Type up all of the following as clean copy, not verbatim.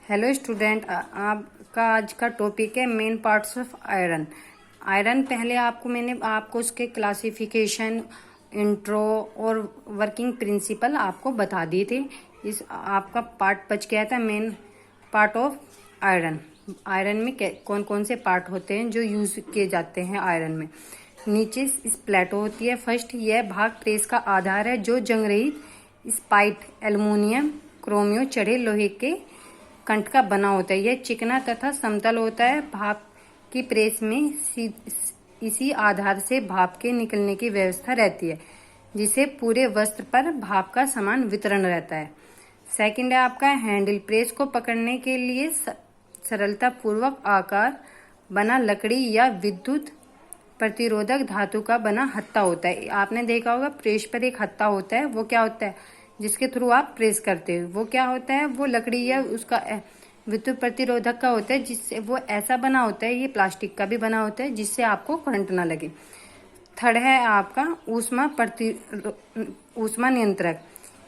Hello student, आपका आज का टॉपिक है main parts of iron. Iron पहले मैंने आपको उसके क्लासिफिकेशन, इंट्रो और वर्किंग प्रिंसिपल आपको बता दिए थे। इस आपका पार्ट बच गया था main part of iron. Iron में कौन कौन से पार्ट होते हैं जो यूज किए जाते हैं आयरन में। नीचे इस प्लेटो होती है। फर्स्ट, यह भाग प्रेस का आधार है जो जंग रहित स्पाइट एल्युमिनियम क्रोमियो चढ़े लोहे के कंठ का बना होता है। यह चिकना तथा समतल होता है। भाप की प्रेस में इसी आधार से भाप के निकलने की व्यवस्था रहती है, जिससे पूरे वस्त्र पर भाप का समान वितरण रहता है। सेकंड है आपका हैंडल। प्रेस को पकड़ने के लिए सरलता पूर्वक आकार बना लकड़ी या विद्युत प्रतिरोधक धातु का बना हत्था होता है। आपने देखा होगा प्रेस पर एक हत्था होता है। वो क्या होता है जिसके थ्रू आप प्रेस करते हो? वो क्या होता है? वो लकड़ी या उसका विद्युत प्रतिरोधक का होता है, जिससे वो ऐसा बना होता है। ये प्लास्टिक का भी बना होता है जिससे आपको करंट ना लगे। थर्ड है आपका ऊष्मा नियंत्रक।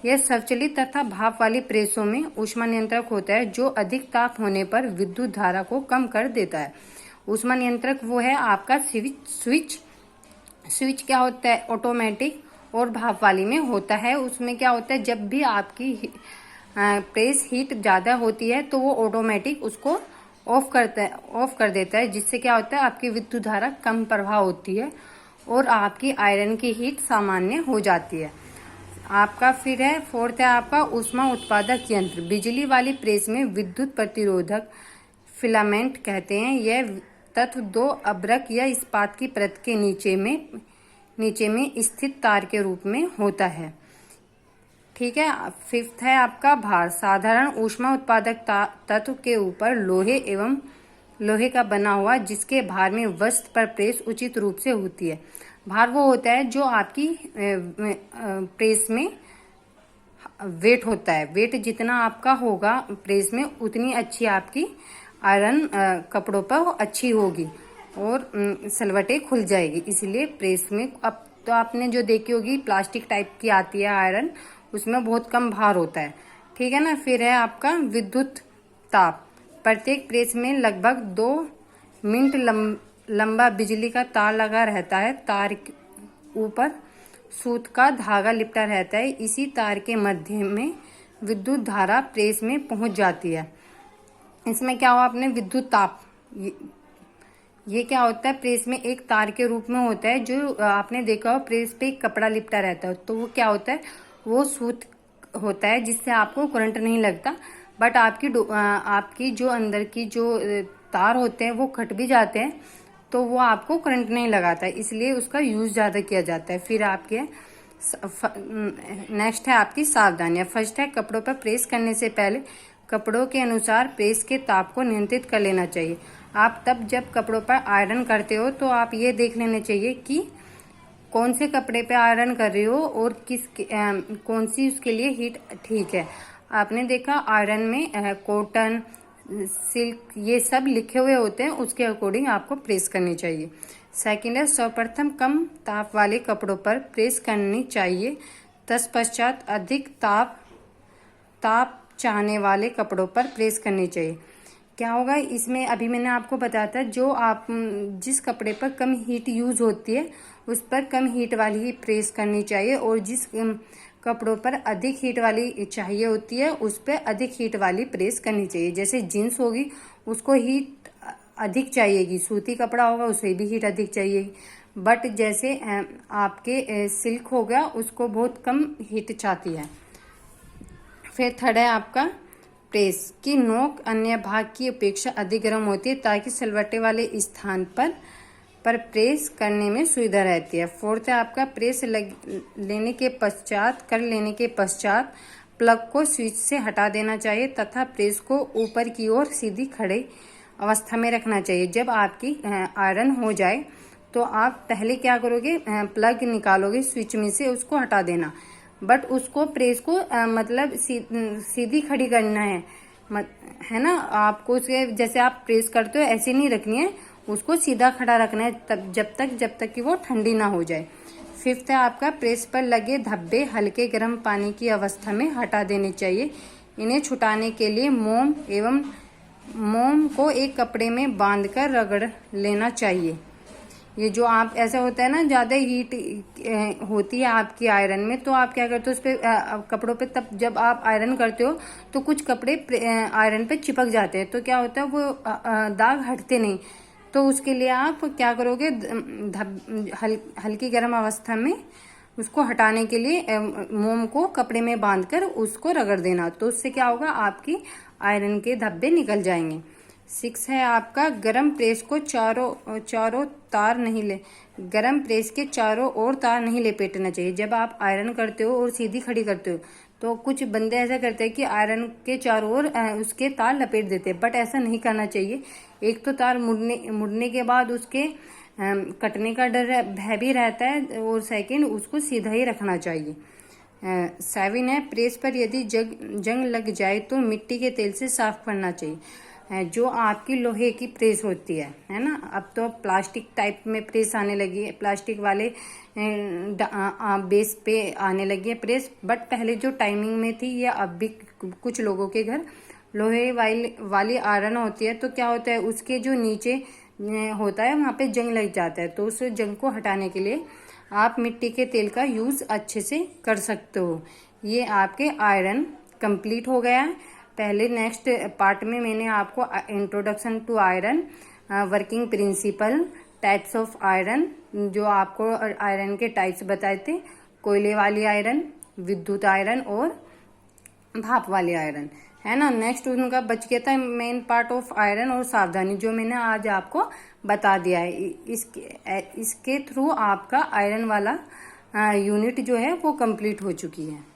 यह स्वचालित तथा भाप वाली प्रेसों में ऊष्मा नियंत्रक होता है जो अधिक ताप होने पर विद्युत धारा को कम कर देता है। ऊष्मा नियंत्रक वो है आपका स्विच क्या होता है? ऑटोमेटिक और भाप वाली में होता है। उसमें क्या होता है, जब भी आपकी प्रेस हीट ज़्यादा होती है तो वो ऑटोमेटिक उसको ऑफ कर देता है, जिससे क्या होता है आपकी विद्युत धारा कम प्रवाह होती है और आपकी आयरन की हीट सामान्य हो जाती है। आपका फिर है फोर्थ है आपका ऊष्मा उत्पादक यंत्र। बिजली वाली प्रेस में विद्युत प्रतिरोधक फिलामेंट कहते हैं। यह तत्व दो अभ्रक या इस्पात की परत के नीचे में स्थित तार के रूप में होता है। ठीक है। फिफ्थ है आपका भार। साधारण ऊष्मा उत्पादक तत्व के ऊपर लोहे का बना हुआ, जिसके भार में वस्त्र पर प्रेस उचित रूप से होती है। भार वो होता है जो आपकी प्रेस में वेट होता है। वेट जितना आपका होगा प्रेस में, उतनी अच्छी आपकी आयरन कपड़ों पर अच्छी होगी और सलवटें खुल जाएगी। इसलिए प्रेस में अब तो आपने जो देखी होगी प्लास्टिक टाइप की आती है आयरन, उसमें बहुत कम भार होता है। ठीक है ना। फिर है आपका विद्युत ताप। प्रत्येक प्रेस में लगभग 2 मिनट लंबा बिजली का तार लगा रहता है। तार के ऊपर सूत का धागा लिपटा रहता है। इसी तार के मध्य में विद्युत धारा प्रेस में पहुंच जाती है। इसमें क्या हुआ आपने विद्युत ताप, ये क्या होता है प्रेस में एक तार के रूप में होता है। जो आपने देखा हो प्रेस पे एक कपड़ा लिपटा रहता है, तो वो क्या होता है, वो सूत होता है जिससे आपको करंट नहीं लगता। बट आपकी जो अंदर की जो तार होते हैं वो कट भी जाते हैं, तो वो आपको करंट नहीं लगाता है, इसलिए उसका यूज ज़्यादा किया जाता है। फिर आपके नेक्स्ट है आपकी सावधानियाँ। फर्स्ट है कपड़ों पर प्रेस करने से पहले कपड़ों के अनुसार प्रेस के ताप को नियंत्रित कर लेना चाहिए। आप जब कपड़ों पर आयरन करते हो तो आप ये देख लेना चाहिए कि कौन से कपड़े पे आयरन कर रहे हो और कौन सी उसके लिए हीट ठीक है। आपने देखा आयरन में कॉटन, सिल्क ये सब लिखे हुए होते हैं, उसके अकॉर्डिंग आपको प्रेस करनी चाहिए। सेकंड है सर्वप्रथम कम ताप वाले कपड़ों पर प्रेस करनी चाहिए। तत्पश्चात अधिक ताप चाहने वाले कपड़ों पर प्रेस करनी चाहिए। क्या होगा इसमें, अभी मैंने आपको बताया था, जिस कपड़े पर कम हीट यूज होती है उस पर कम हीट वाली ही प्रेस करनी चाहिए, और जिस कपड़ों पर अधिक हीट वाली चाहिए होती है उस पर अधिक हीट वाली प्रेस करनी चाहिए। जैसे जीन्स होगी उसको हीट अधिक चाहिएगी, सूती कपड़ा होगा उसे भी हीट अधिक चाहिएगी। बट जैसे आपके सिल्क हो गया उसको बहुत कम हीट चाहती है। फिर थर्ड है आपका प्रेस की नोक अन्य भाग की अपेक्षा अधिक गर्म होती है ताकि सलवटे वाले स्थान पर प्रेस करने में सुविधा रहती है। फोर्थ है आपका प्रेस लेने के पश्चात प्लग को स्विच से हटा देना चाहिए तथा प्रेस को ऊपर की ओर सीधी खड़े अवस्था में रखना चाहिए। जब आपकी आयरन हो जाए तो आप पहले क्या करोगे, प्लग निकालोगे स्विच में से, उसको हटा देना। बट उसको प्रेस को मतलब सीधी खड़ी करना है ना। आपको उसके जैसे आप प्रेस करते हो ऐसे नहीं रखनी है, उसको सीधा खड़ा रखना है तब जब तक कि वो ठंडी ना हो जाए। फिफ्थ है आपका प्रेस पर लगे धब्बे हल्के गर्म पानी की अवस्था में हटा देने चाहिए। इन्हें छुटाने के लिए मोम को एक कपड़े में बांधकर रगड़ लेना चाहिए। ये जो आप ऐसा होता है ना, ज़्यादा हीट होती है आपकी आयरन में, तो आप क्या करते हो उस पर कपड़ों पे, तब जब आप आयरन करते हो तो कुछ कपड़े आयरन पे चिपक जाते हैं, तो क्या होता है वो दाग हटते नहीं। तो उसके लिए आप क्या करोगे, हल्की गर्म अवस्था में उसको हटाने के लिए मोम को कपड़े में बांधकर उसको रगड़ देना, तो उससे क्या होगा, आपकी आयरन के धब्बे निकल जाएंगे। 6 है आपका, गरम प्रेस को चारों तार नहीं ले गरम प्रेस के चारों ओर तार नहीं लपेटना चाहिए। जब आप आयरन करते हो और सीधी खड़ी करते हो तो कुछ बंदे ऐसा करते हैं कि आयरन के चारों ओर उसके तार लपेट देते हैं, बट ऐसा नहीं करना चाहिए। एक तो तार मुड़ने के बाद उसके कटने का भय भी रहता है, और सेकंड उसको सीधा ही रखना चाहिए। 7 है, प्रेस पर यदि जंग लग जाए तो मिट्टी के तेल से साफ करना चाहिए। जो आपकी लोहे की प्रेस होती है ना, अब तो प्लास्टिक टाइप में प्रेस आने लगी है, प्लास्टिक वाले बेस पे आने लगी है प्रेस, बट पहले जो टाइमिंग में थी, या अब भी कुछ लोगों के घर लोहे वाली आयरन होती है, तो क्या होता है उसके जो नीचे होता है वहाँ पे जंग लग जाता है, तो उस जंग को हटाने के लिए आप मिट्टी के तेल का यूज़ अच्छे से कर सकते हो। ये आपके आयरन कंप्लीट हो गया है। पहले नेक्स्ट पार्ट में मैंने आपको introduction to iron, working principle, types of iron, जो आपको आयरन के टाइप्स बताए थे, कोयले वाली आयरन, विद्युत आयरन और भाप वाली आयरन, है ना। नेक्स्ट उनका बच गया था मेन पार्ट ऑफ आयरन और सावधानी, जो मैंने आज आपको बता दिया है। इसके थ्रू आपका आयरन वाला यूनिट जो है वो कंप्लीट हो चुकी है।